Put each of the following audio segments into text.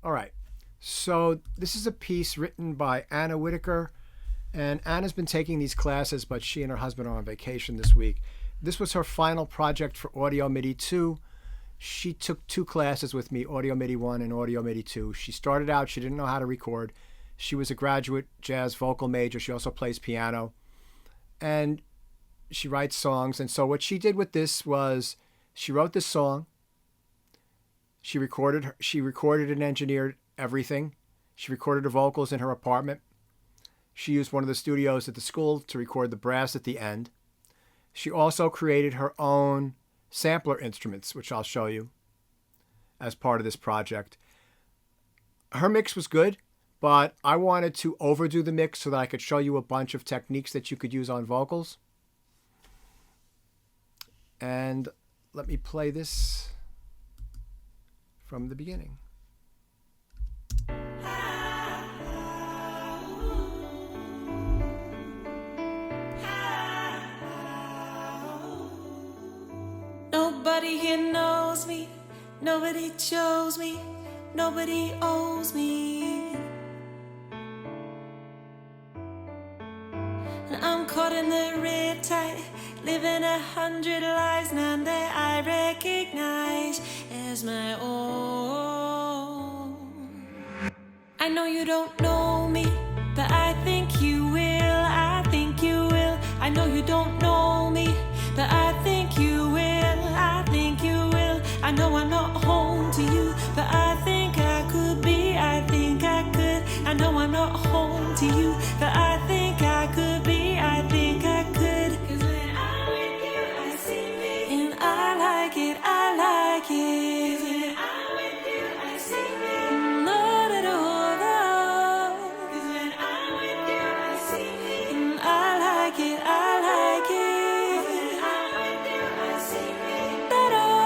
All right. So this is a piece written by Anna Whitaker. And Anna's been taking these classes, but she and her husband are on vacation this week. This was her final project for Audio MIDI 2. She took 2 classes with me, Audio MIDI 1 and Audio MIDI 2. She started out, she didn't know how to record. She was a graduate jazz vocal major. She also plays piano. And she writes songs. And so what she did with this was she wrote this song. She recorded and engineered everything. She recorded her vocals in her apartment. She used one of the studios at the school to record the brass at the end. She also created her own sampler instruments, which I'll show you as part of this project. Her mix was good, but I wanted to overdo the mix so that I could show you a bunch of techniques that you could use on vocals. And let me play this from the beginning. Nobody here knows me, nobody chose me, nobody owes me. And I'm caught in the riptide, living 100 lives, none that I recognize as my own. I know you don't know me, but I think you will, I think you will. I know you don't know me, but I think you will, I think you will. I know I'm not home to you, but I think I could be, I think I could. I know I'm not home to you, but I think I could be, I think I could. 'Cause when I'm with you, I see me, and I like it, I like it. 'Cause when I'm with you, I see me, not at all. 'Cause when I'm with you, I see me, and I like it, I like it. 'Cause when I'm with you, I see me, not all.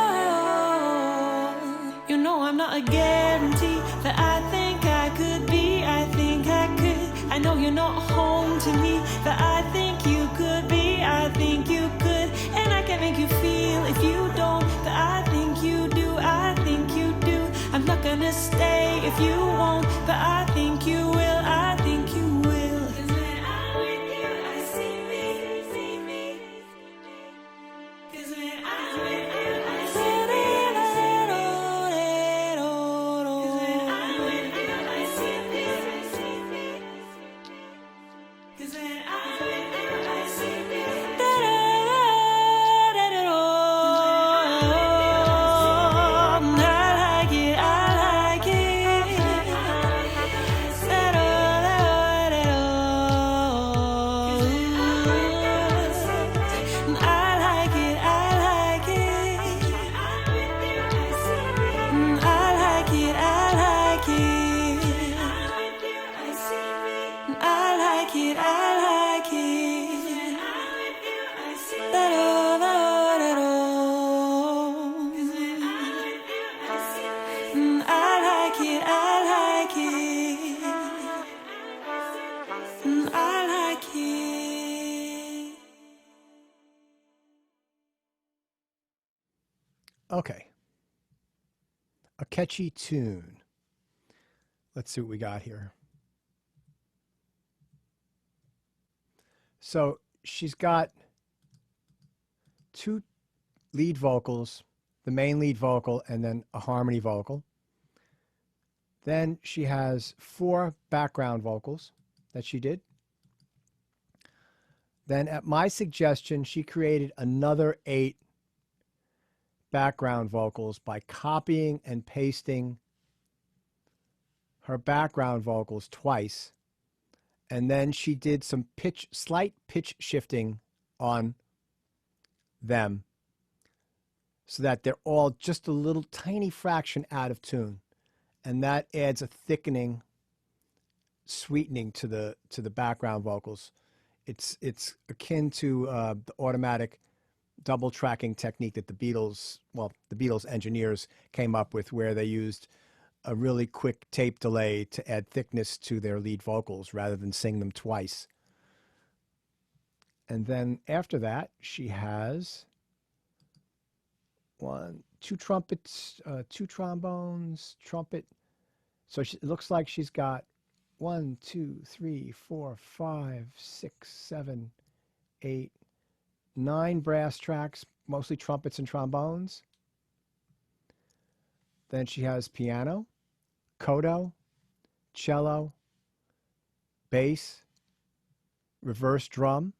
You know I'm not a guarantee, but I think I could be, I think I could. I know you're not home to me, but I think you could be, I think you could. And I can make you feel if you don't, but I think you do, I think you do. I'm not gonna stay if you won't, but I think you will, I think you will. 'Cause when I'm with you, I see me, see me. 'Cause when I'm with you, I see me, see me. 'Cause when I'm with you, I see me, see me. 'Cause when I'm with you, I see me, I like it, I like it. Okay. A catchy tune. Let's see what we got here. So she's got 2 lead vocals, the main lead vocal, and then a harmony vocal. Then she has 4 background vocals that she did. Then at my suggestion, she created another 8 background vocals by copying and pasting her background vocals twice. And then she did some slight pitch shifting on them so that they're all just a little tiny fraction out of tune. And that adds a thickening, sweetening to the background vocals. It's akin to the automatic double tracking technique that the Beatles engineers came up with, where they used a really quick tape delay to add thickness to their lead vocals rather than sing them twice. And then after that, she has 2 trumpets, 2 trombones, trumpet, So it looks like she's got 1, 2, 3, 4, 5, 6, 7, 8, 9 brass tracks, mostly trumpets and trombones. Then she has piano, coda, cello, bass, reverse drum,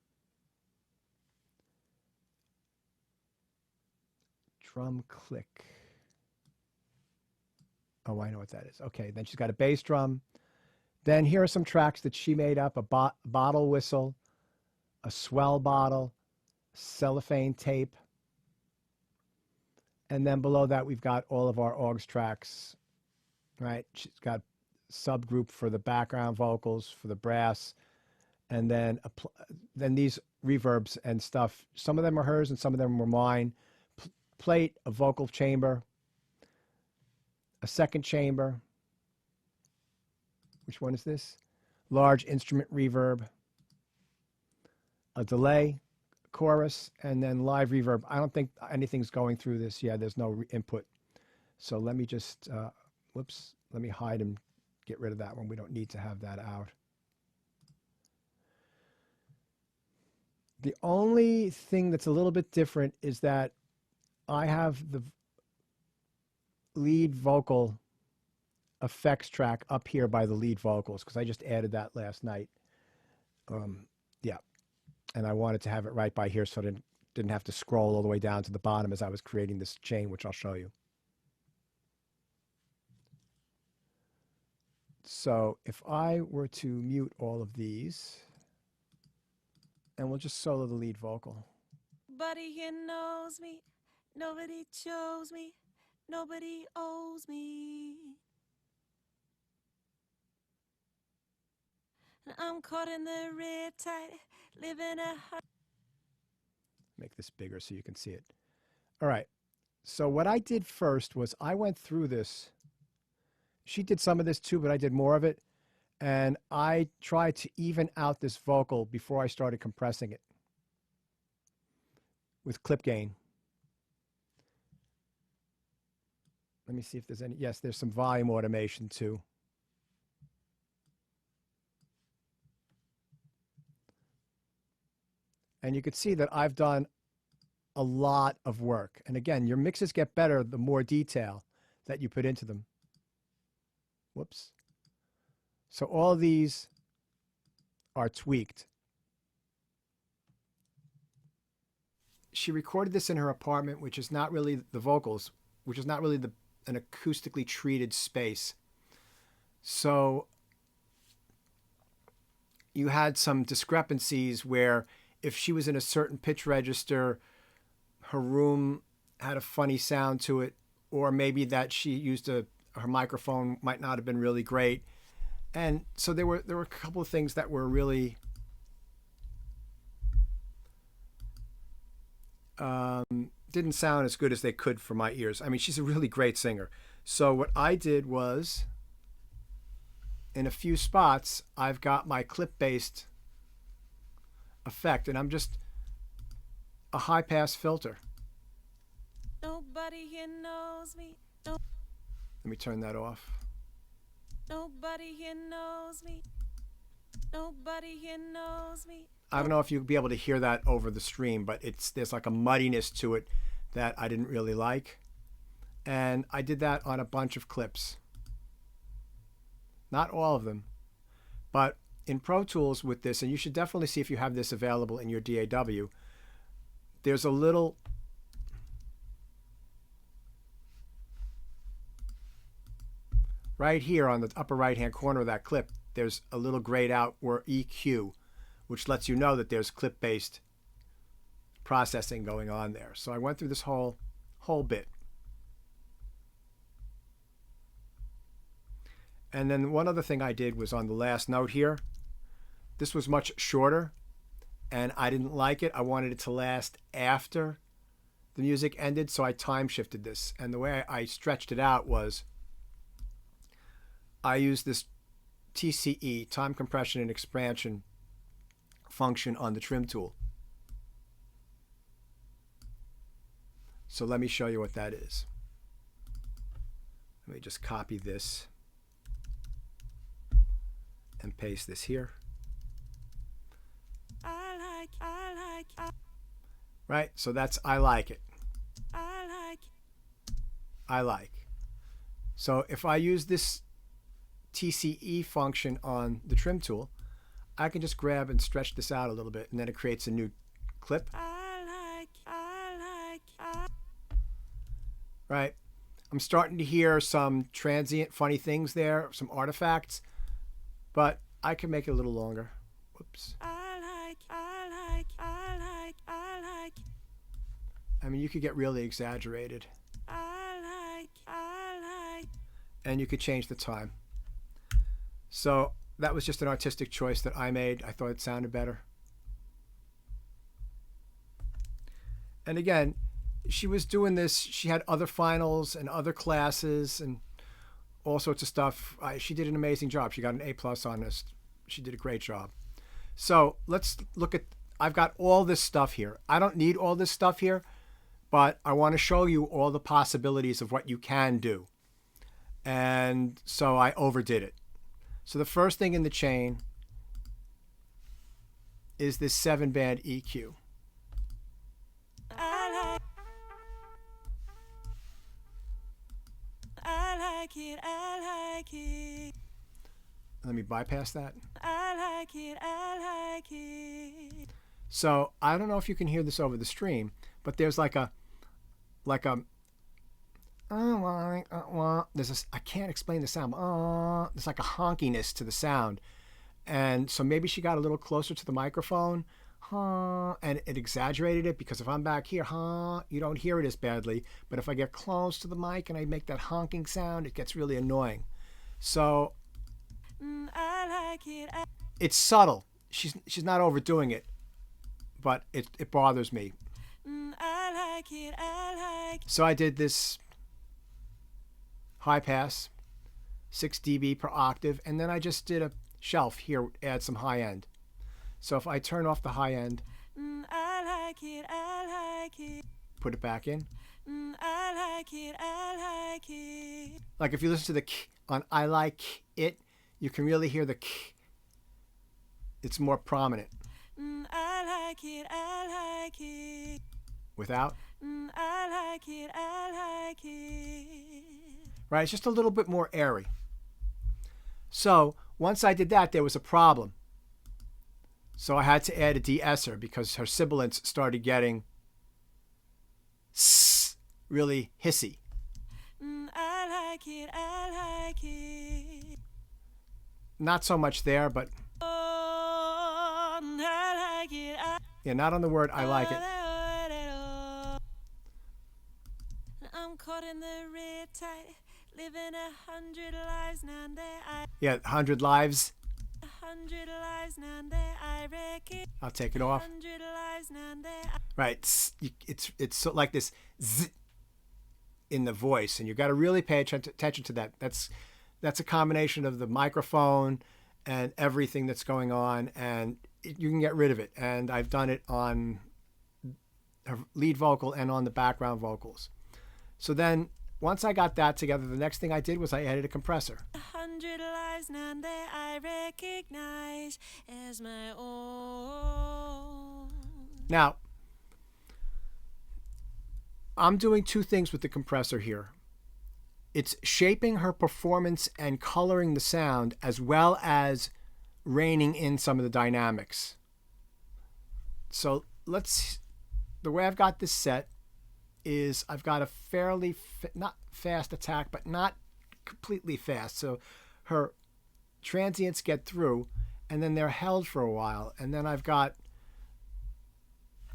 drum click. Oh, I know what that is. Okay, then she's got a bass drum. Then here are some tracks that she made up: a bottle whistle, a swell bottle, cellophane tape. And then below that, we've got all of our Augs tracks, right? She's got subgroup for the background vocals, for the brass, and then these reverbs and stuff. Some of them are hers and some of them were mine. Plate, a vocal chamber, a second chamber. Which one is this? Large instrument reverb, a delay, chorus, and then live reverb. I don't think anything's going through this. Yeah, there's no input. So let me just, whoops, let me hide and get rid of that one. We don't need to have that out. The only thing that's a little bit different is that I have the lead vocal effects track up here by the lead vocals because I just added that last night. Yeah, and I wanted to have it right by here so I didn't have to scroll all the way down to the bottom as I was creating this chain, which I'll show you. So if I were to mute all of these, and we'll just solo the lead vocal. Nobody here knows me, nobody chose me, nobody owes me. And I'm caught in the red tide, living a... Make this bigger so you can see it. All right. So what I did first was I went through this. She did some of this too, but I did more of it. And I tried to even out this vocal before I started compressing it with clip gain. Let me see if there's any. Yes, there's some volume automation too. And you can see that I've done a lot of work. And again, your mixes get better the more detail that you put into them. Whoops. So all of these are tweaked. She recorded this in her apartment, which is not really the vocals, which is not really an acoustically treated space. So you had some discrepancies where if she was in a certain pitch register, her room had a funny sound to it, or maybe that she used her microphone might not have been really great. And so there were a couple of things that were really didn't sound as good as they could for my ears. I mean, she's a really great singer. So what I did was, in a few spots, I've got my clip-based effect, and I'm just a high-pass filter. Nobody here knows me. No. Let me turn that off. Nobody here knows me. Nobody here knows me. I don't know if you'll be able to hear that over the stream, but there's like a muddiness to it that I didn't really like. And I did that on a bunch of clips. Not all of them. But in Pro Tools with this, and you should definitely see if you have this available in your DAW, there's a little... Right here on the upper right-hand corner of that clip, there's a little grayed out or EQ, which lets you know that there's clip-based processing going on there. So I went through this whole bit. And then one other thing I did was on the last note here. This was much shorter, and I didn't like it. I wanted it to last after the music ended, so I time shifted this. And the way I stretched it out was I used this TCE, time compression and expansion function on the trim tool. So let me show you what that is. Let me just copy this. and paste this here. Right, so that's I like it. I like. So if I use this TCE function on the trim tool, I can just grab and stretch this out a little bit, and then it creates a new clip. Right? I'm starting to hear some transient funny things there, some artifacts, but I can make it a little longer. Whoops. I mean, you could get really exaggerated. And you could change the time. So that was just an artistic choice that I made. I thought it sounded better. And again, she was doing this. She had other finals and other classes and all sorts of stuff. She did an amazing job. She got an A+ on this. She did a great job. So let's look at, I've got all this stuff here. I don't need all this stuff here, but I want to show you all the possibilities of what you can do. And so I overdid it. So the first thing in the chain is this 7-band EQ. I like it. Let me bypass that. I like it. So I don't know if you can hear this over the stream, but there's like a there's this, I can't explain the sound. There's like a honkiness to the sound. And so maybe she got a little closer to the microphone, and it exaggerated it, because if I'm back here, you don't hear it as badly. But if I get close to the mic and I make that honking sound, it gets really annoying. So I like it. it's subtle. She's not overdoing it, but it bothers me. I like it. So I did this high pass, 6 dB per octave, and then I just did a shelf here, add some high end. So if I turn off the high end, I like it. put it back in. I like it. Like if you listen to the k on I like it, you can really hear the k. It's more prominent. I like it. Without. I like it. Right, it's just a little bit more airy. So once I did that, there was a problem. So I had to add a de-esser because her sibilants started getting really hissy. I like it. Not so much there, but Oh, I like it. yeah, not on the word I like it. I'm caught in the red tide, living 100 lives now that Yeah, 100 lives. 100 lives now that I reckon. I'll take it off. 100 lives now that Right, it's so like this zzz in the voice, and you've got to really pay attention to that. That's a combination of the microphone and everything that's going on, and you can get rid of it. And I've done it on her lead vocal and on the background vocals. So then once I got that together, the next thing I did was I added a compressor. 100 lives now that I recognize as my own. Now, I'm doing two things with the compressor here. It's shaping her performance and coloring the sound, as well as reining in some of the dynamics. So the way I've got this set is I've got a fairly, not fast attack, but not completely fast. So her transients get through, and then they're held for a while. And then I've got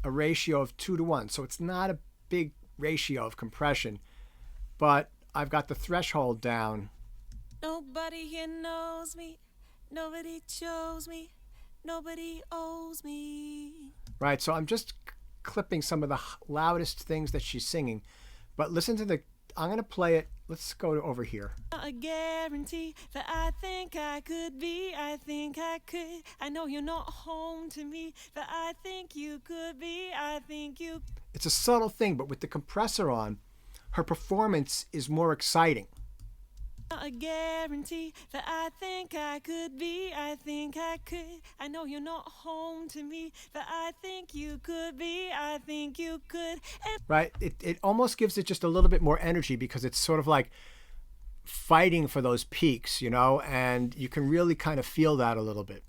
a ratio of 2-to-1. So it's not a big ratio of compression, but I've got the threshold down. Nobody here knows me. Nobody chose me. Nobody owes me. Right, so I'm just clipping some of the loudest things that she's singing. But listen to I'm going to play it. Let's go over here. Not a guarantee that I think I could be. I think I could. I know you're not home to me, but I think you could be. I think you. It's a subtle thing, but with the compressor on, her performance is more exciting. Not not a guarantee that I think I could be. I think I could. I know you're not home to me, but I think you could be. I think you could. And Right? It almost gives it just a little bit more energy because it's sort of like fighting for those peaks, you know, and you can really kind of feel that a little bit.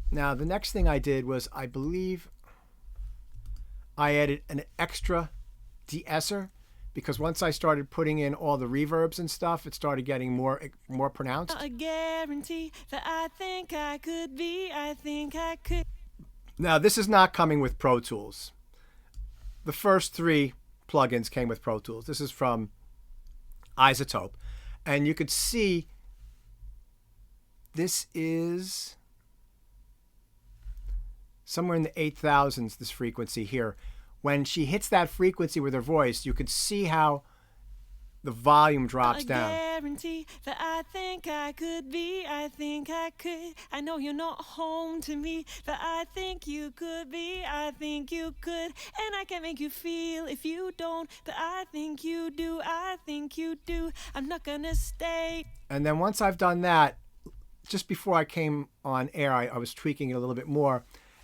Now, the next thing I did was, I believe I added an extra de-esser because once I started putting in all the reverbs and stuff, it started getting more pronounced. not a guarantee that I think I could be. I think I could. Now, this is not coming with Pro Tools. The first 3 plugins came with Pro Tools. This is from Isotope. And you could see this is somewhere in the 8,000s, this frequency here. When she hits that frequency with her voice, you could see how the volume drops down. Guarantee that I think I could be. I think I could. I know you're not home to me, but I think you could be. I think you could. And I can make you feel if you don't, but I think you do. I think you do. I'm not gonna stay. And then once I've done that, just before I came on air, I was tweaking it a little bit more.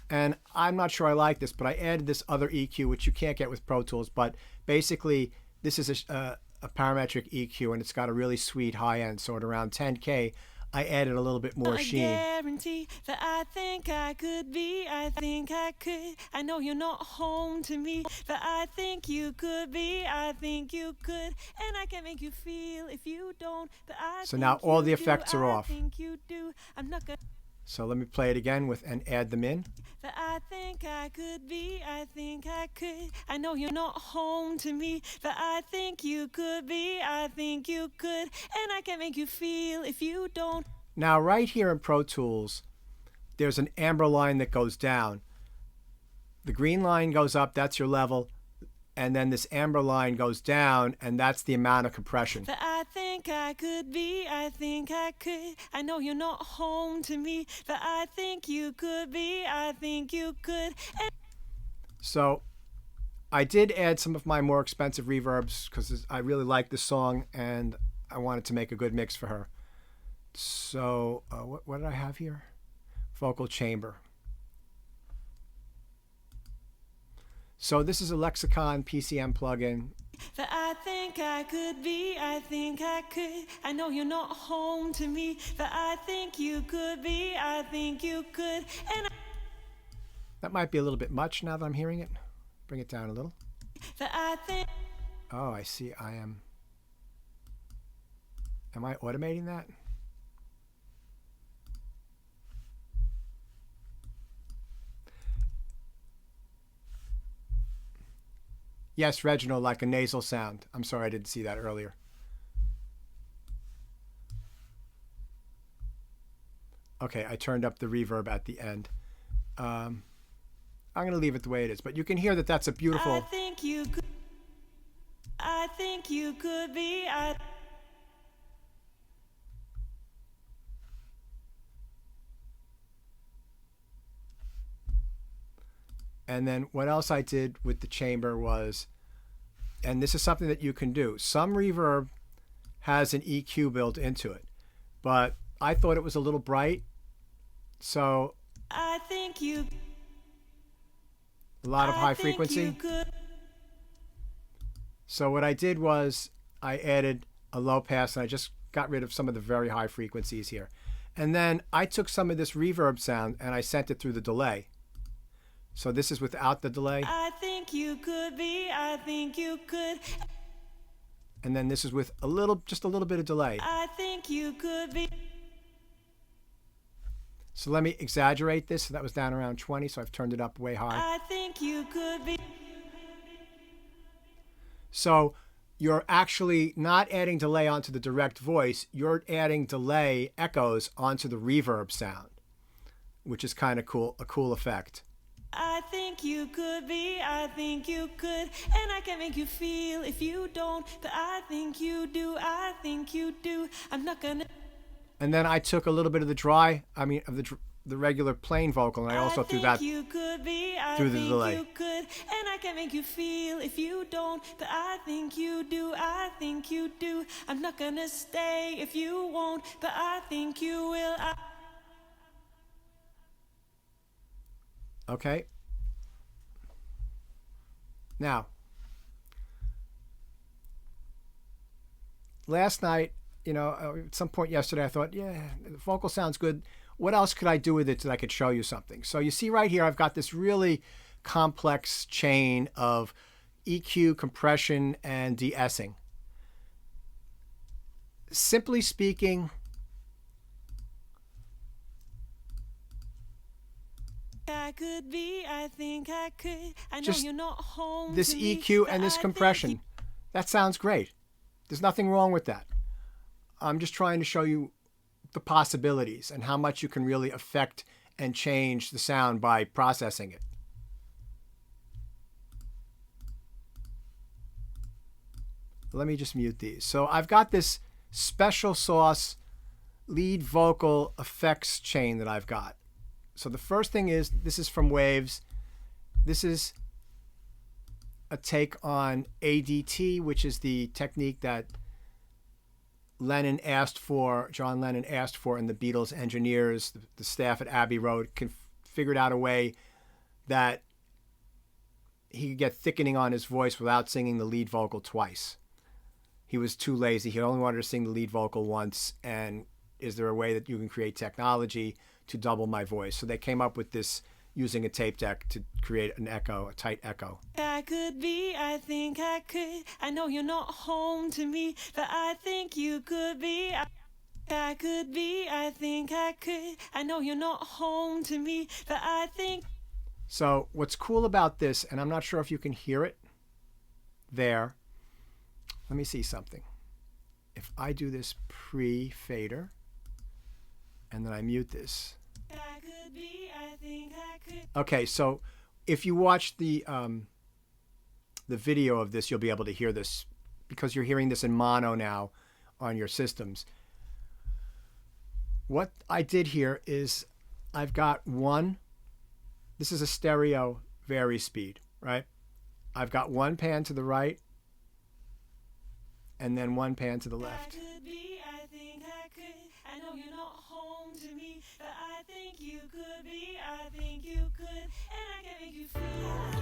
And I'm not sure I like this, but I added this other EQ, which you can't get with Pro Tools. But basically, this is a parametric EQ, and it's got a really sweet high end. So at around 10K, I added a little bit more sheen. I guarantee that I think I could be. I think I could. I know you're not home to me, but I think you could be. I think you could. And I can make you feel if you don't, but I So think now all you the do. effects are I off. think you do. I'm not gonna. So let me play it again and add them in. That I think I could be. I think I could. I know you're not home to me, but I think you could be. I think you could. And I can make you feel if you don't. Now, right here in Pro Tools, there's an amber line that goes down. The green line goes up, that's your level. And then this amber line goes down, and that's the amount of compression. That I think I could be. I think I could. I know you're not home to me, but I think you could be. I think you could. And So I did add some of my more expensive reverbs because I really like this song, and I wanted to make a good mix for her. So what did I have here? Vocal chamber. So this is a Lexicon PCM plugin. that I think I could be. I think I could. I know you're not home to me, but I think you could be. I think you could. And That might be a little bit much now that I'm hearing it. Bring it down a little. that I think. Oh, I see. Am I automating that? Yes, Reginald, like a nasal sound. I'm sorry I didn't see that earlier. Okay, I turned up the reverb at the end. I'm going to leave it the way it is, but you can hear that that's a I beautiful... think you could. I think you could be. And then what else I did with the chamber was, and this is something that you can do, some reverb has an EQ built into it, but I thought it was a little bright, so I think you. a lot of high I think frequency. you could. So what I did was I added a low pass, and I just got rid of some of the very high frequencies here. And then I took some of this reverb sound and I sent it through the delay. So this is without the delay. I think you could be. I think you could. And then this is with just a little bit of delay. I think you could be. So let me exaggerate this. So that was down around 20, so I've turned it up way high. I think you could be. So you're actually not adding delay onto the direct voice. You're adding delay echoes onto the reverb sound, which is kind of cool, a cool effect. I think you could be. I think you could. And I can make you feel if you don't, but I think you do. I think you do. I'm not gonna. And then I took a little bit of the dry, the regular plain vocal, and I also threw that you could be, through the delay. You could, and I can make you feel if you don't, but I think you do, I think you do. I'm not gonna stay if you won't, but I think you will. Okay. Now, last night, at some point yesterday, I thought, yeah, the vocal sounds good. What else could I do with it that I could show you something? So you see right here, I've got this really complex chain of EQ, compression, and de-essing. Simply speaking, I could be, I think I could. I know just you're not home. This EQ and this compression, that sounds great. There's nothing wrong with that. I'm just trying to show you the possibilities and how much you can really affect and change the sound by processing it. Let me just mute these. So I've got this special sauce lead vocal effects chain that I've got. So the first thing is, this is from Waves. This is a take on ADT, which is the technique that John Lennon asked for, and the Beatles engineers, the staff at Abbey Road, figured out a way that he could get thickening on his voice without singing the lead vocal twice. He was too lazy. He only wanted to sing the lead vocal once. And is there a way that you can create technology to double my voice? So they came up with this using a tape deck to create an echo, a tight echo. I could be, I think I could. I know you're not home to me, but I think you could be. I could be, I think I could. I know you're not home to me, but I think. So what's cool about this, and I'm not sure if you can hear it there. Let me see something. If I do this pre-fader, and then I mute this. I could be, I think I could. Okay, so if you watch the video of this, you'll be able to hear this because you're hearing this in mono now on your systems. What I did here is I've got one. This is a stereo vary speed, right? I've got one pan to the right and then one pan to the left. I could be, I think I could. I know you're not home to me, but I think you could be, I think you could. And I can make you feel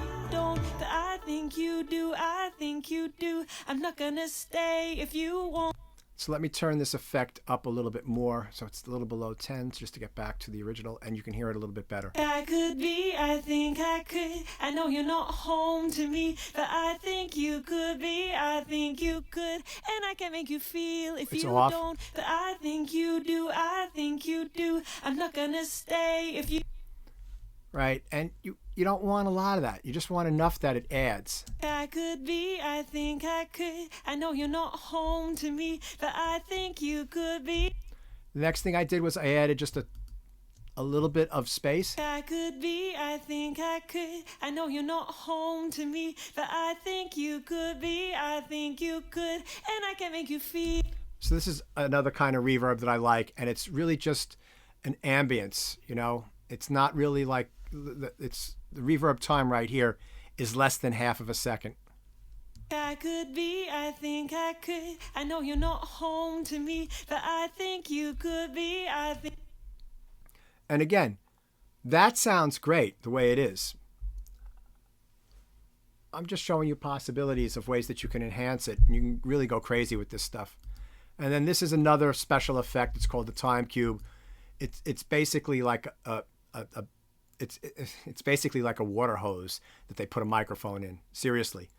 you don't, but I think you do, I think you do. I'm not gonna stay if you won't. So let me turn this effect up a little bit more, so it's a little below 10, just to get back to the original, and you can hear it a little bit better. I could be, I think I could. I know you're not home to me, but I think you could be, I think you could. And I can make you feel if It's you off. don't, but I think you do, I think you do. I'm not gonna stay if you. Right, and you don't want a lot of that. You just want enough that it adds. I could be, I think I could. I know you're not home to me, but I think you could be. The next thing I did was I added just a little bit of space. I could be, I think I could. I know you're not home to me, but I think you could be, I think you could. And I can make you feel. So this is another kind of reverb that I like, and it's really just an ambience, It's not really like, it's the reverb time right here is less than half of a second. I could be, I think I could. I know you're not home to me, but I think you could be, I think. And again, that sounds great the way it is. I'm just showing you possibilities of ways that you can enhance it. And you can really go crazy with this stuff. And then this is another special effect. It's called the time cube. It's basically like it's basically like a water hose that they put a microphone in. Seriously.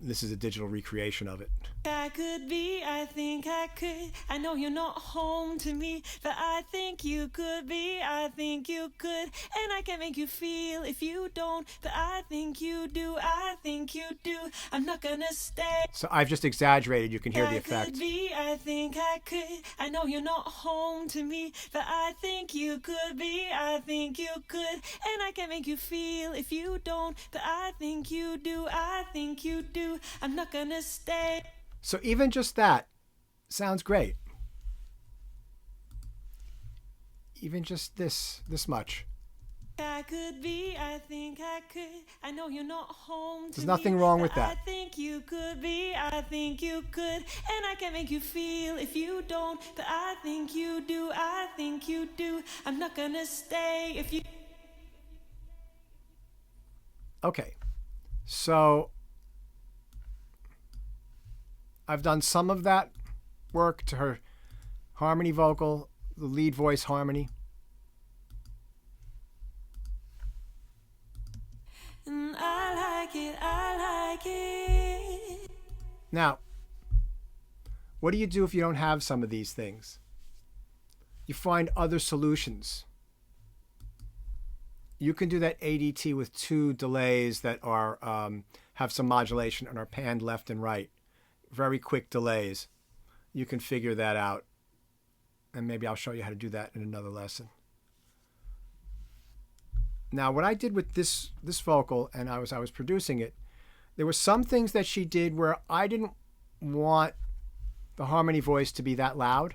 This is a digital recreation of it. I could be, I think I could. I know you're not home to me, but I think you could be, I think you could. And I can make you feel if you don't, but I think you do, I think you do. I'm not gonna stay. So I've just exaggerated. You can hear the I effect. could be, I think I could. I know you're not home to me, but I think you could be, I think you could. And I can make you feel if you don't, but I think you do, I think you do. I'm not gonna stay. So even just that sounds great. even just this much. I could be, I think I could. I know you're not home. There's nothing wrong with that. I think you could be, I think you could. And I can make you feel if you don't. But I think you do, I think you do. I'm not gonna stay if you. Okay, so I've done some of that work to her harmony vocal, the lead voice harmony. I like it, I like it. Now, what do you do if you don't have some of these things? You find other solutions. You can do that ADT with 2 delays that are have some modulation and are panned left and right. Very quick delays. You can figure that out. And maybe I'll show you how to do that in another lesson. Now, what I did with this vocal, and I was producing it, there were some things that she did where I didn't want the harmony voice to be that loud.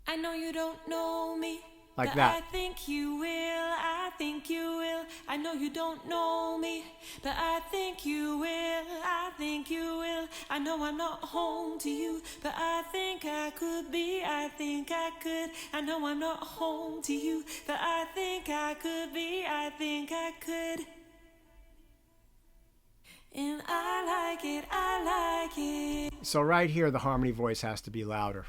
I know you don't know me. Like but that. I think you will, I think you will. I know you don't know me, but I think you will, I think you will. I know I'm not home to you, but I think I could be, I think I could. I know I'm not home to you, but I think I could be, I think I could. And I like it, I like it. So right here, the harmony voice has to be louder.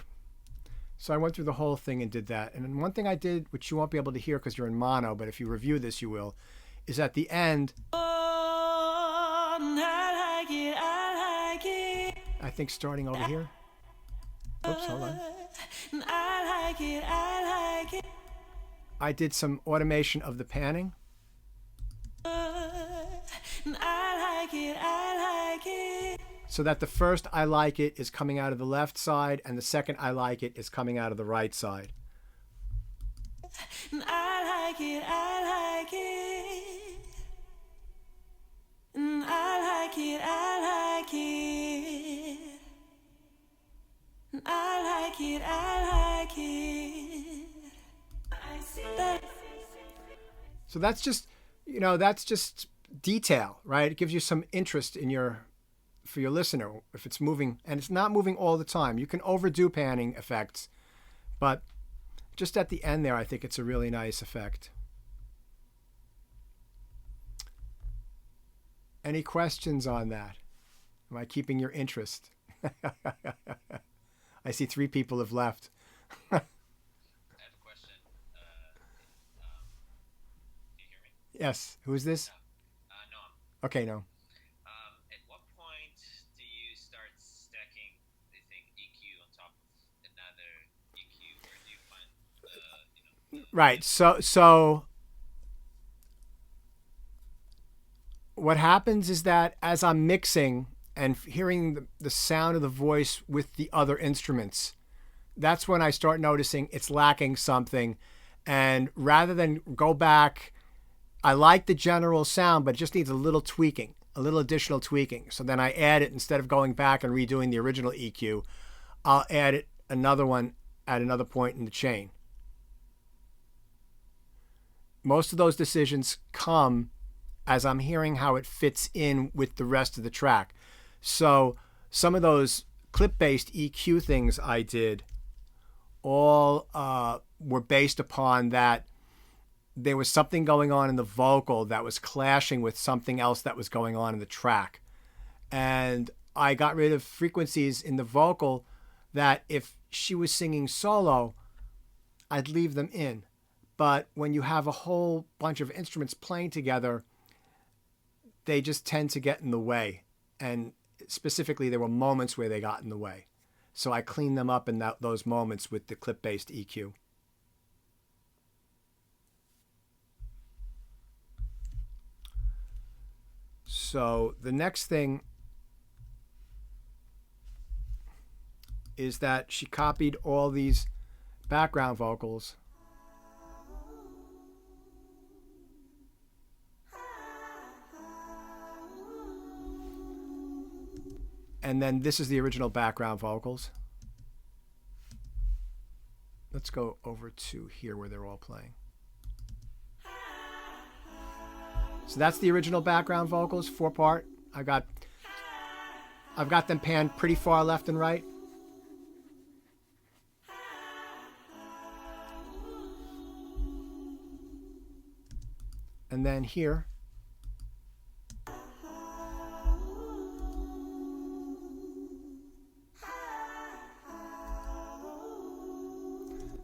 So I went through the whole thing and did that. And then one thing I did, which you won't be able to hear because you're in mono, but if you review this, you will, is at the end. Oh, I like it, I like it. I think starting over here. Oops, hold on. I like it, I like it. I did some automation of the panning. I like it, I like it. So that the first I like it is coming out of the left side and the second I like it is coming out of the right side. I like it, I like it. I like it, I like it. I like it, I like it. I see that. So that's just, that's just detail, right? It gives you some interest in for your listener if it's moving, and it's not moving all the time. You can overdo panning effects, but just at the end there, I think it's a really nice effect. Any questions on that? Am I keeping your interest? I see 3 people have left. I have a question. Can you hear me? Yes. Who is this? No. Okay, no. At what point do you start stacking, I think, EQ on top of another EQ? Where do you find the Right. So what happens is that as I'm mixing and hearing the sound of the voice with the other instruments, that's when I start noticing it's lacking something. And rather than go back, I like the general sound, but it just needs a little tweaking, a little additional tweaking. So then I add it, instead of going back and redoing the original EQ, I'll add it another one at another point in the chain. Most of those decisions come as I'm hearing how it fits in with the rest of the track. So some of those clip-based EQ things I did all were based upon that there was something going on in the vocal that was clashing with something else that was going on in the track. And I got rid of frequencies in the vocal that if she was singing solo, I'd leave them in. But when you have a whole bunch of instruments playing together, they just tend to get in the way. And specifically, there were moments where they got in the way. So I cleaned them up in those moments with the clip-based EQ. So the next thing is that she copied all these background vocals and then this is the original background vocals. let's go over to here where they're all playing. So that's the original background vocals, 4-part. I've got them panned pretty far left and right. And then here,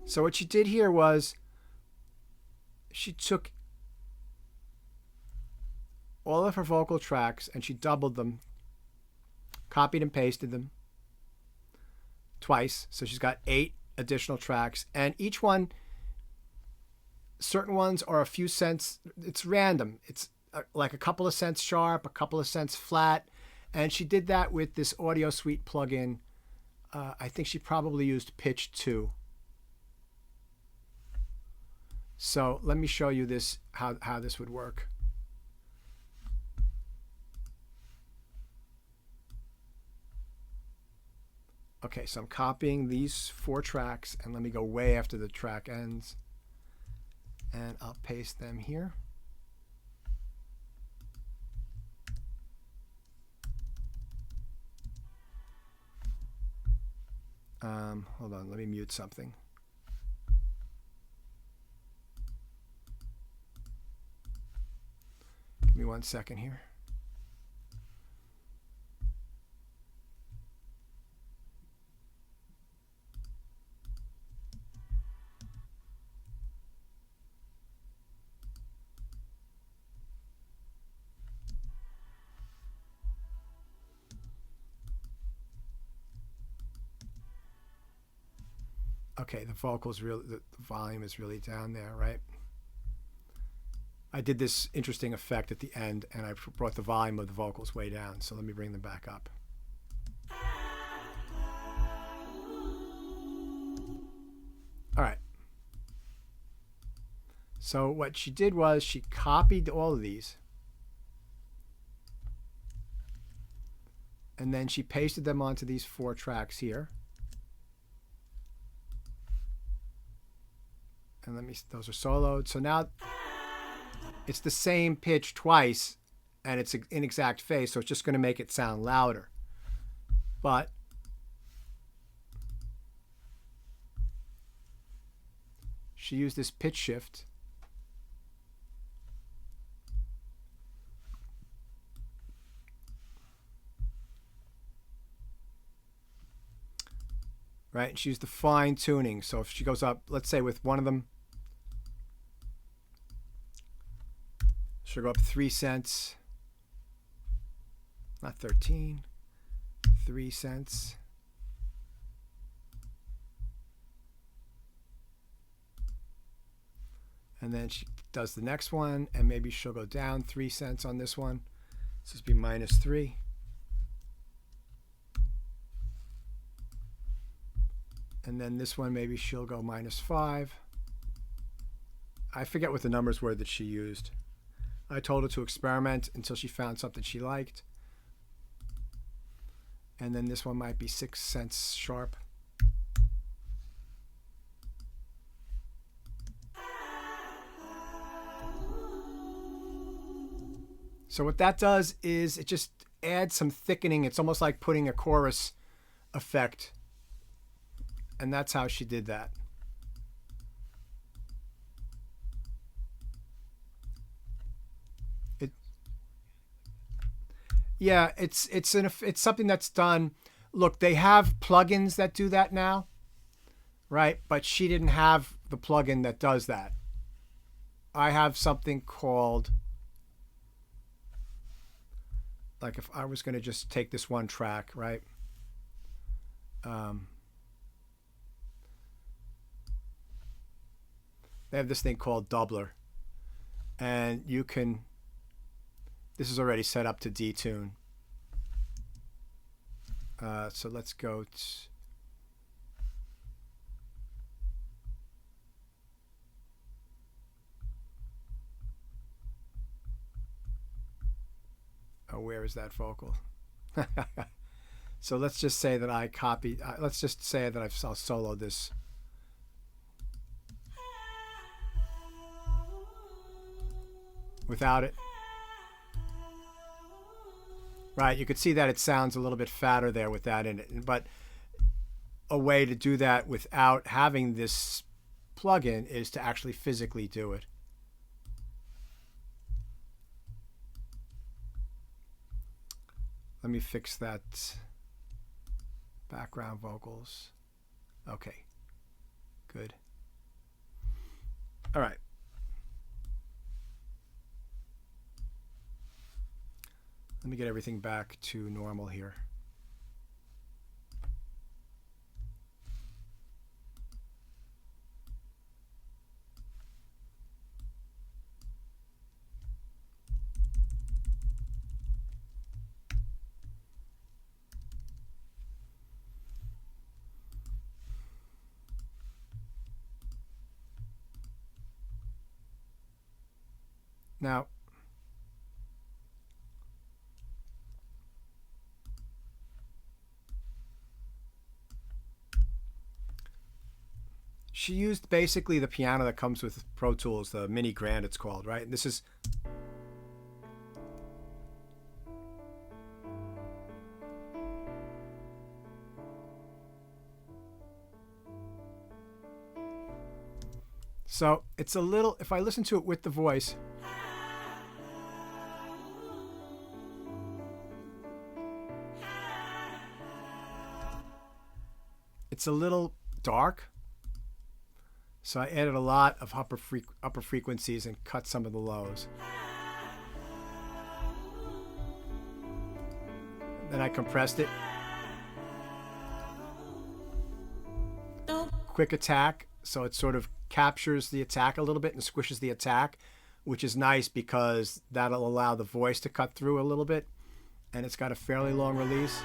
so what she did here was she took all of her vocal tracks and she doubled them, copied and pasted them twice. So she's got 8 additional tracks, and each one, certain ones are a few cents. It's random. It's like a couple of cents sharp, a couple of cents flat. And she did that with this Audio Suite plugin. I think she probably used pitch 2. So let me show you this, how this would work. Okay, so I'm copying these 4 tracks, and let me go way after the track ends. And I'll paste them here. Hold on, let me mute something. Give me 1 second here. Okay, the volume is really down there, right? I did this interesting effect at the end, and I brought the volume of the vocals way down. So let me bring them back up. All right. So what she did was she copied all of these, and then she pasted them onto these 4 tracks here. And those are soloed. So now it's the same pitch twice, and it's an inexact phase, so it's just going to make it sound louder. But she used this pitch shift. Right, and she used the fine tuning. So if she goes up, let's say with one of them, she'll go up 3 cents, not 13, 3 cents. And then she does the next one, and maybe she'll go down 3 cents on this one. So this would be -3. And then this one, maybe she'll go -5. I forget what the numbers were that she used. I told her to experiment until she found something she liked. And then this one might be 6 cents sharp. So what that does is it just adds some thickening. It's almost like putting a chorus effect. And that's how she did that. Yeah, it's something that's done. Look, they have plugins that do that now, right? But she didn't have the plugin that does that. I have something called, like if I was going to just take this one track, right? They have this thing called Doubler, and you can, this is already set up to detune. So let's go to, oh, where is that vocal? So let's just say that I copied, let's just say that I'll solo this without it. Right, you could see that it sounds a little bit fatter there with that in it. But a way to do that without having this plugin is to actually physically do it. Let me fix that background vocals. Okay, good. All right. Let me get everything back to normal here. Now, she used basically the piano that comes with Pro Tools, the Mini Grand it's called, right? And this is so it's a little, if I listen to it with the voice, it's a little dark. So I added a lot of upper frequencies and cut some of the lows. Then I compressed it. Quick attack, so it sort of captures the attack a little bit and squishes the attack, which is nice because that'll allow the voice to cut through a little bit. And it's got a fairly long release.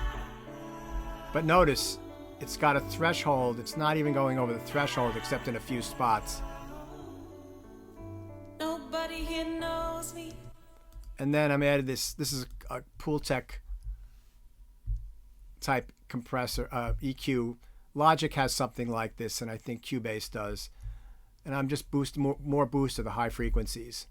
But notice, it's got a threshold. It's not even going over the threshold except in a few spots. Nobody here knows me. And then I'm added this. This is a Pultec type compressor, EQ. Logic has something like this, and I think Cubase does. And I'm just boosting more boost to the high frequencies.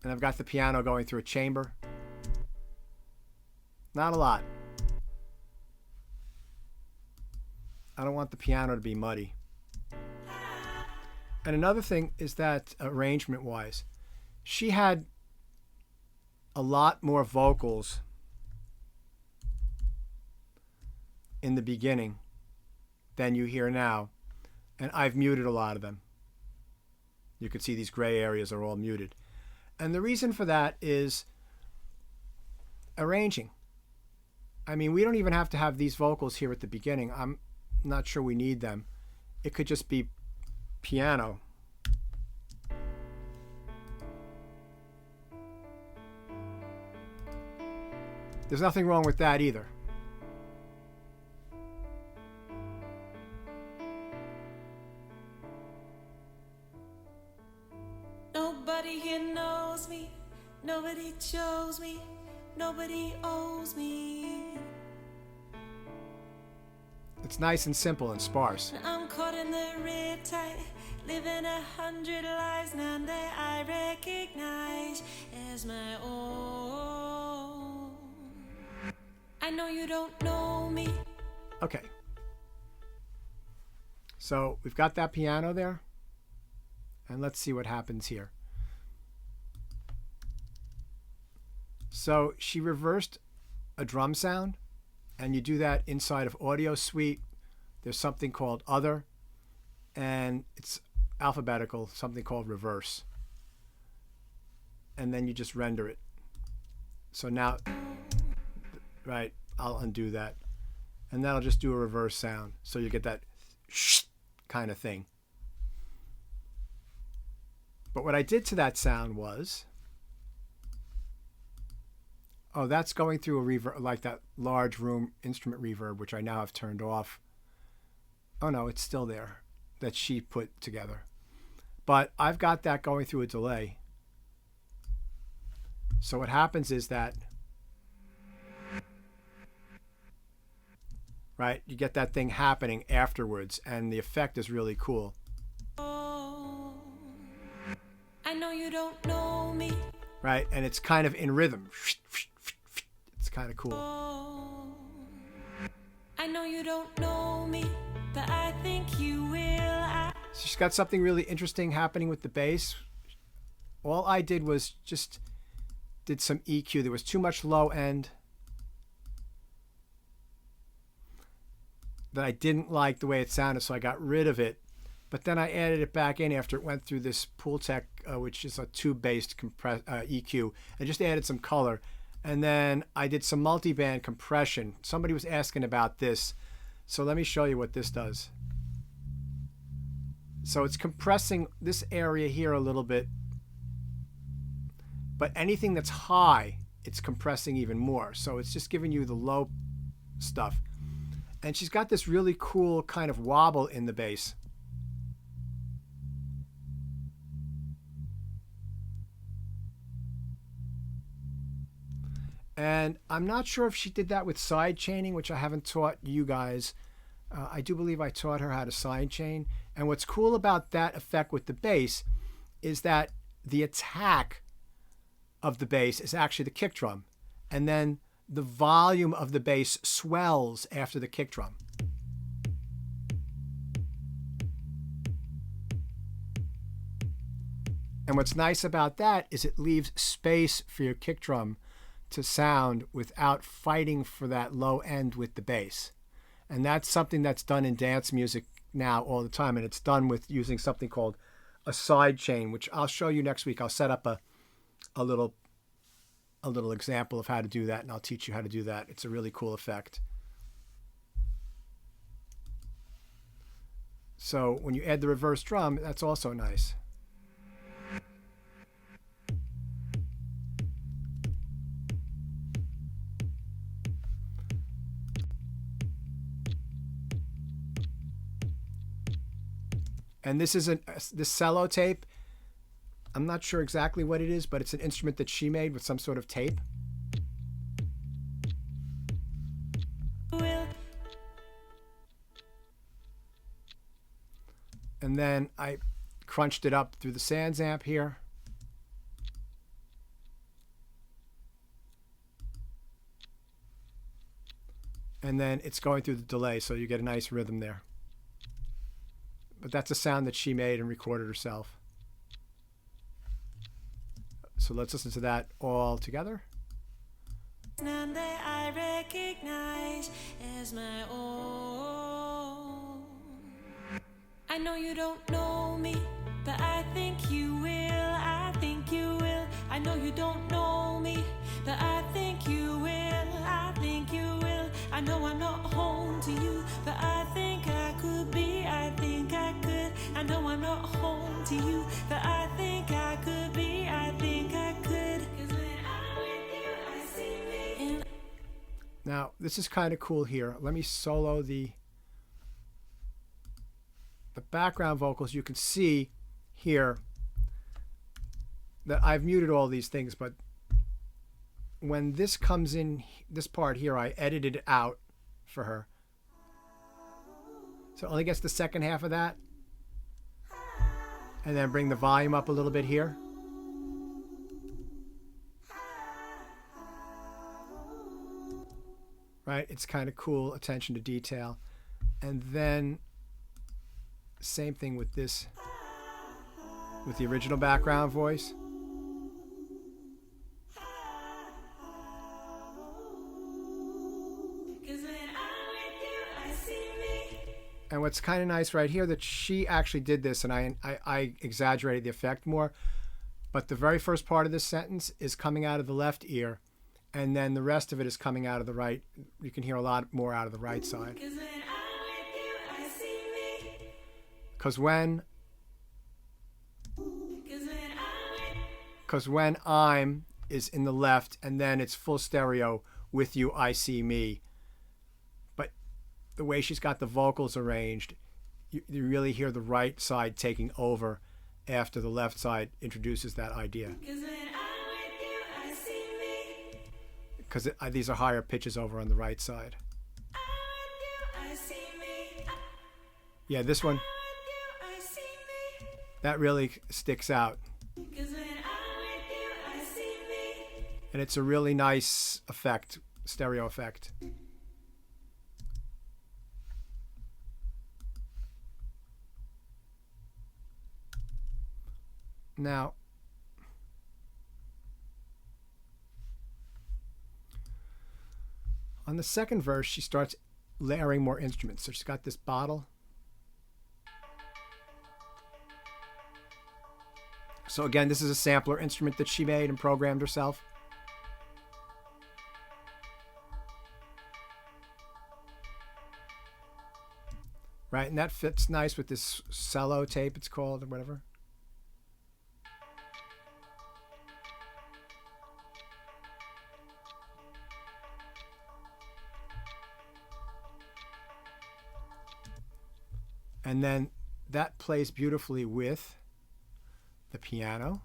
And I've got the piano going through a chamber. Not a lot. I don't want the piano to be muddy. And another thing is that arrangement-wise, she had a lot more vocals in the beginning than you hear now. And I've muted a lot of them. You can see these gray areas are all muted. And the reason for that is arranging. I mean, we don't even have to have these vocals here at the beginning. I'm not sure we need them. It could just be piano. There's nothing wrong with that either. Nobody here knows me. Nobody chose me. Nobody owes me. It's nice and simple and sparse. I'm caught in the red tide, living 100 lives, none that I recognize as my own. I know you don't know me. Okay. So we've got that piano there. And let's see what happens here. So she reversed a drum sound, and you do that inside of Audio Suite. There's something called Other, and it's alphabetical, something called Reverse. And then you just render it. So now, right, I'll undo that. And that'll just do a reverse sound. So you get that kind of thing. But what I did to that sound was, oh, that's going through a reverb, like that large room instrument reverb, which I now have turned off. Oh no, it's still there, that she put together. But I've got that going through a delay. So what happens is that, right? You get that thing happening afterwards, and the effect is really cool. I know you don't know me. Right? And it's kind of in rhythm. It's kind of cool. I know you don't know me, but I think you will. So she's got something really interesting happening with the bass. All I did was just did some EQ. There was too much low end that I didn't like the way it sounded, so I got rid of it. But then I added it back in after it went through this Pultec, which is a tube-based EQ, and just added some color. And then I did some multiband compression. Somebody was asking about this, so let me show you what this does. So it's compressing this area here a little bit, but anything that's high, it's compressing even more. So it's just giving you the low stuff. And she's got this really cool kind of wobble in the bass. And I'm not sure if she did that with side chaining, which I haven't taught you guys. I do believe I taught her how to side chain. And what's cool about that effect with the bass is that the attack of the bass is actually the kick drum. And then the volume of the bass swells after the kick drum. And what's nice about that is it leaves space for your kick drum to sound without fighting for that low end with the bass. And that's something that's done in dance music now all the time, and it's done with using something called a side chain, which I'll show you next week. I'll set up a little example of how to do that, and I'll teach you how to do that. It's a really cool effect. So when you add the reverse drum, that's also nice. And this is this cello tape. I'm not sure exactly what it is, but it's an instrument that she made with some sort of tape. And then I crunched it up through the Sans amp here. And then it's going through the delay, so you get a nice rhythm there. But that's a sound that she made and recorded herself. So let's listen to that all together. None that I recognize as my own. I know you don't know me, but I think you will. I think you will. I know you don't know me, but I think you will. I think you will. I know I'm not home to you, but I think I could be. I think I could. I know I'm not home to you, but I think I could be. I think I could. 'Cause when I'm with you, I see me. Now, this is kind of cool here. Let me solo the background vocals. You can see here that I've muted all these things, but when this comes in, this part here, I edited it out for her. So it only gets the second half of that. And then bring the volume up a little bit here. Right? It's kind of cool, attention to detail. And then same thing with this, with the original background voice. And what's kind of nice right here that she actually did this, and I exaggerated the effect more, but the very first part of this sentence is coming out of the left ear, and then the rest of it is coming out of the right. You can hear a lot more out of the right side. Because when I'm is in the left, and then it's full stereo, with you I see me. But the way she's got the vocals arranged, you really hear the right side taking over after the left side introduces that idea. Because these are higher pitches over on the right side. Yeah, this one, I see me. that really sticks out. 'Cause when I'm with you, I see me. And it's a really nice effect, stereo effect. Now, on the second verse, she starts layering more instruments. So she's got this bottle. So again, this is a sampler instrument that she made and programmed herself. Right, and that fits nice with this cello tape, it's called, or whatever. And then that plays beautifully with the piano.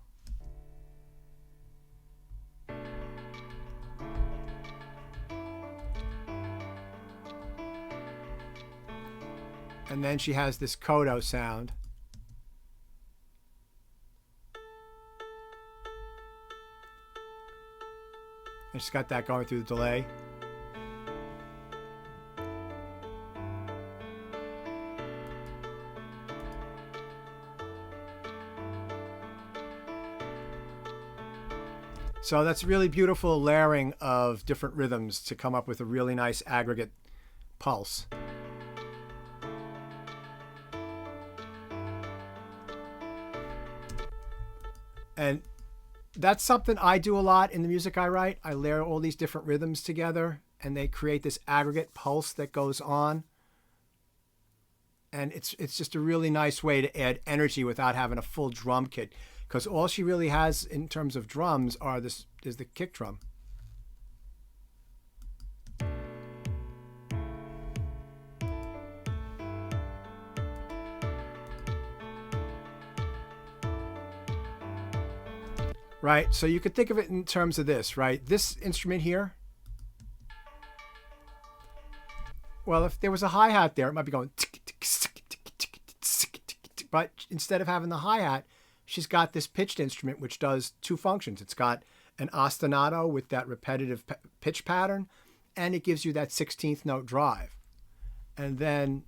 And then she has this coda sound. And she's got that going through the delay. So that's really beautiful layering of different rhythms to come up with a really nice aggregate pulse. And that's something I do a lot in the music I write. I layer all these different rhythms together and they create this aggregate pulse that goes on. And it's just a really nice way to add energy without having a full drum kit. Because all she really has in terms of drums is the kick drum. Right, so you could think of it in terms of this, right? This instrument here, well, if there was a hi-hat there, it might be going tick, tick, tick, tick, tick, tick, tick, but instead of having the hi-hat, she's got this pitched instrument which does two functions. It's got an ostinato with that repetitive pitch pattern, and it gives you that 16th note drive. And then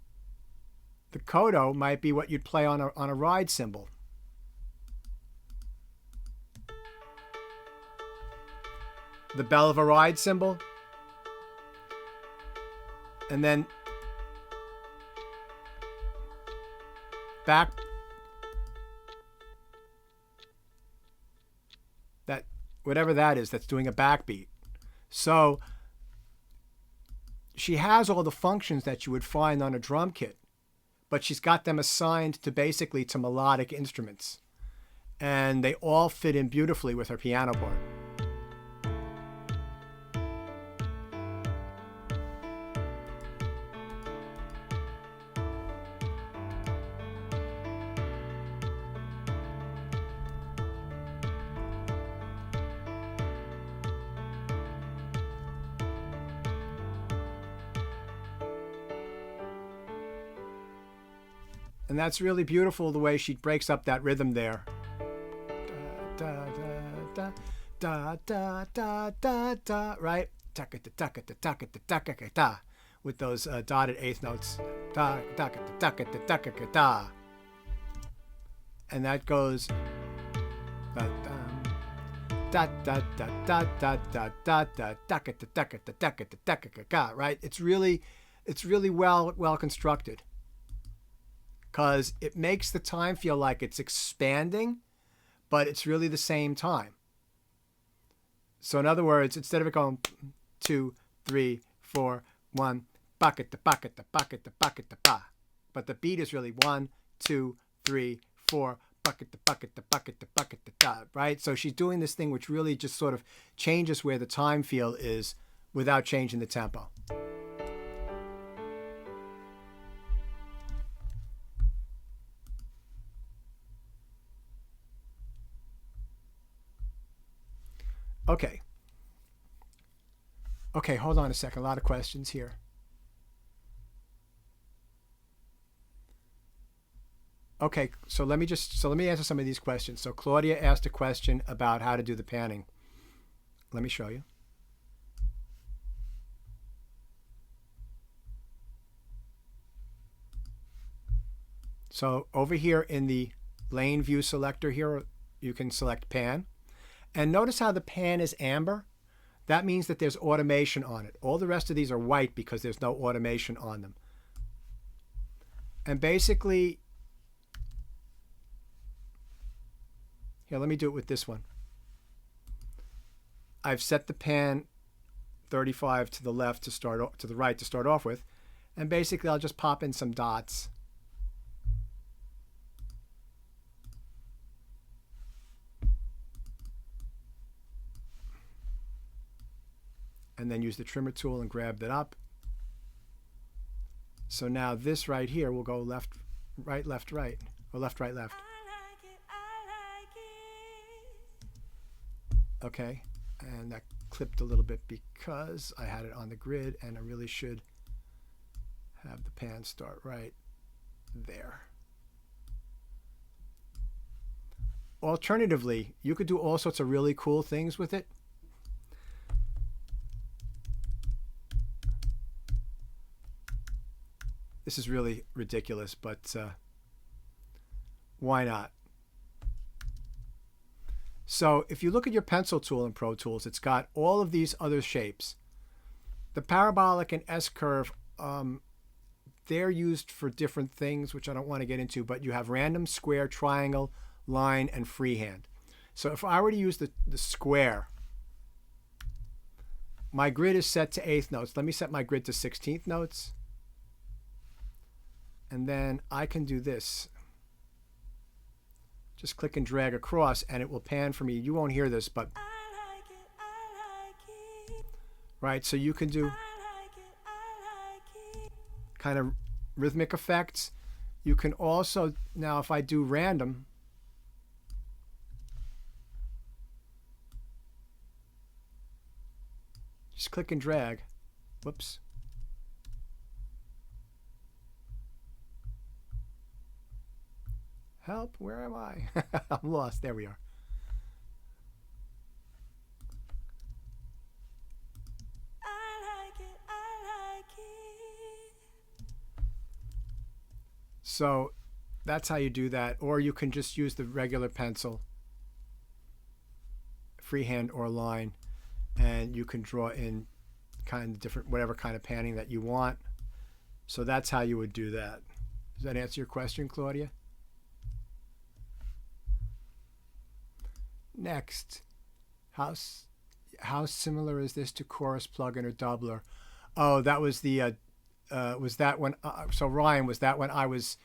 the coda might be what you'd play on a ride cymbal. The bell of a ride cymbal. And then back that whatever that is that's doing a backbeat. So she has all the functions that you would find on a drum kit, but she's got them assigned to basically to melodic instruments, and they all fit in beautifully with her piano part. And that's really beautiful the way she breaks up that rhythm there. Da, da, da, da, da, da, da, right? With those dotted eighth notes. Da, da, da, da, da, da, da. And that goes da, da, da, da, da, da, da, da, da, da, right? It's really well constructed. Because it makes the time feel like it's expanding, but it's really the same time. So in other words, instead of it going 2, 3, 4, 1, bucket, the bucket, the bucket, the bucket, the ba, but the beat is really 1, 2, 3, 4, bucket, the bucket, the bucket, the bucket, the da, right? So she's doing this thing which really just sort of changes where the time feel is without changing the tempo. Okay, hold on a second. A lot of questions here. Okay, so let me answer some of these questions. So Claudia asked a question about how to do the panning. Let me show you. So over here in the lane view selector here, you can select pan. And notice how the pan is amber? That means that there's automation on it. All the rest of these are white because there's no automation on them. And basically, here, let me do it with this one. I've set the pan 35 to the left to start, to the right to start off with. And basically, I'll just pop in some dots. And then use the trimmer tool and grab that up. So now this right here will go left, right, left, right, or left, right, left. Okay, and that clipped a little bit because I had it on the grid, and I really should have the pan start right there. Alternatively, you could do all sorts of really cool things with it. This is really ridiculous, but why not? So if you look at your pencil tool in Pro Tools, it's got all of these other shapes. The parabolic and S-curve, they're used for different things, which I don't want to get into, but you have random, square, triangle, line, and freehand. So if I were to use the square, my grid is set to 8th notes. Let me set my grid to 16th notes. And then I can do this. Just click and drag across and it will pan for me. You won't hear this, but right, so you can do kind of rhythmic effects. You can also, now if I do random, just click and drag. Whoops. Help, where am I? I'm lost. There we are. So that's how you do that. Or you can just use the regular pencil, freehand or line, and you can draw in kind of different, whatever kind of panning that you want. So that's how you would do that. Does that answer your question, Claudia? Next, how similar is this to chorus plugin or doubler? Oh, that was the was that when so Ryan, was that when I was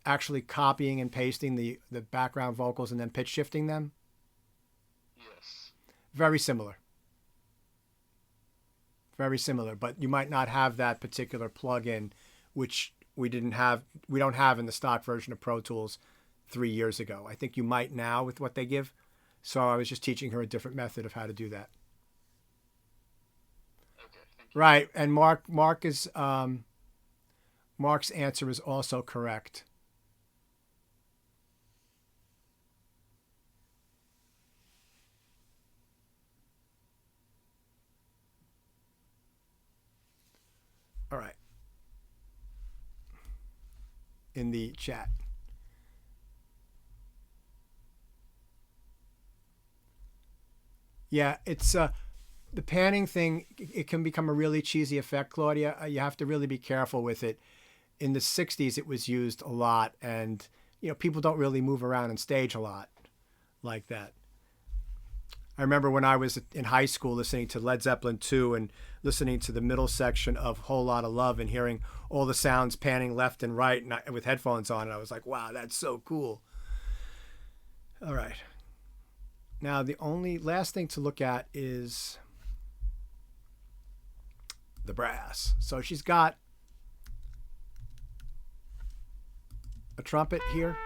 actually copying and pasting the background vocals and then pitch shifting them? Yes. Very similar. Very similar, but you might not have that particular plugin, which we don't have in the stock version of Pro Tools 3 years ago. I think you might now with what they give. So I was just teaching her a different method of how to do that. Okay, thank you. Right, and Mark's answer is also correct. All right. In the chat. Yeah, it's the panning thing. It can become a really cheesy effect, Claudia. You have to really be careful with it. In the 60s, it was used a lot, and people don't really move around on stage a lot like that. I remember when I was in high school listening to Led Zeppelin 2 and listening to the middle section of Whole Lotta Love and hearing all the sounds panning left and right and with headphones on, and I was like, wow, that's so cool. All right. Now, the only last thing to look at is the brass. So she's got a trumpet here.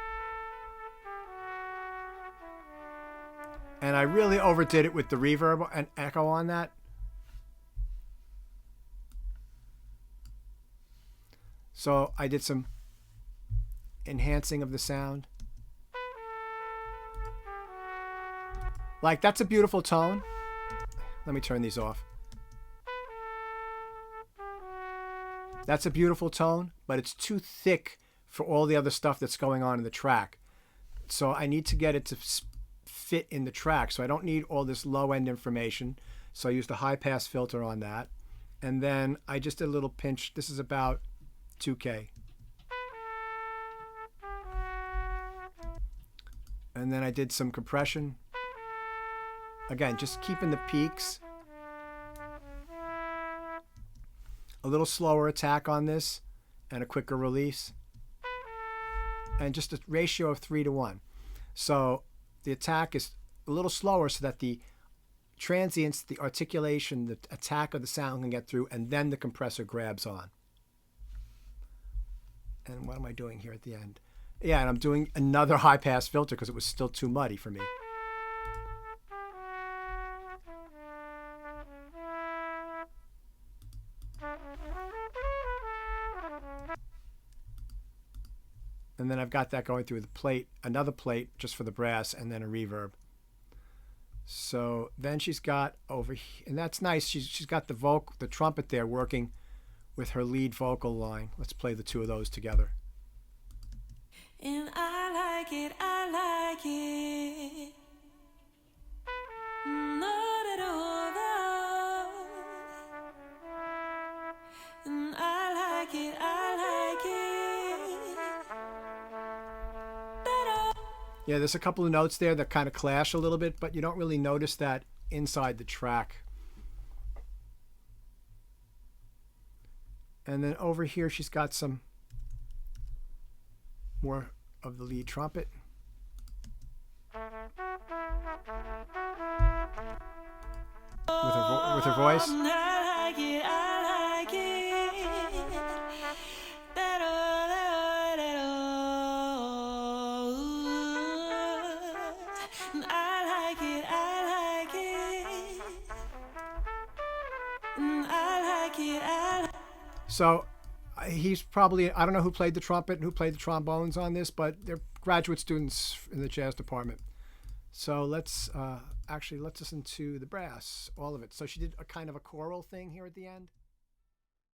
And I really overdid it with the reverb and echo on that. So I did some enhancing of the sound. Like, that's a beautiful tone. Let me turn these off. That's a beautiful tone, but it's too thick for all the other stuff that's going on in the track. So I need to get it to fit in the track. So I don't need all this low-end information. So I used a high-pass filter on that. And then I just did a little pinch. This is about 2K. And then I did some compression. Again, just keeping the peaks. A little slower attack on this and a quicker release. And just a ratio of 3:1. So the attack is a little slower so that the transients, the articulation, the attack of the sound can get through, and then the compressor grabs on. And what am I doing here at the end? Yeah, and I'm doing another high-pass filter because it was still too muddy for me. And then I've got that going through the plate, another plate just for the brass, and then a reverb. So then she's got over here, and that's nice. She's got the trumpet there working with her lead vocal line. Let's play the two of those together. And I like it, I like it. Not at all, though. And I like it, I like it. Yeah, there's a couple of notes there that kind of clash a little bit, but you don't really notice that inside the track. And then over here, she's got some more of the lead trumpet. With her voice. I like it, I like it. I like it, I like it. I like it, I like it. So he's probably, I don't know who played the trumpet and who played the trombones on this, but they're graduate students in the jazz department. So let's listen to the brass, all of it. So she did a kind of a choral thing here at the end.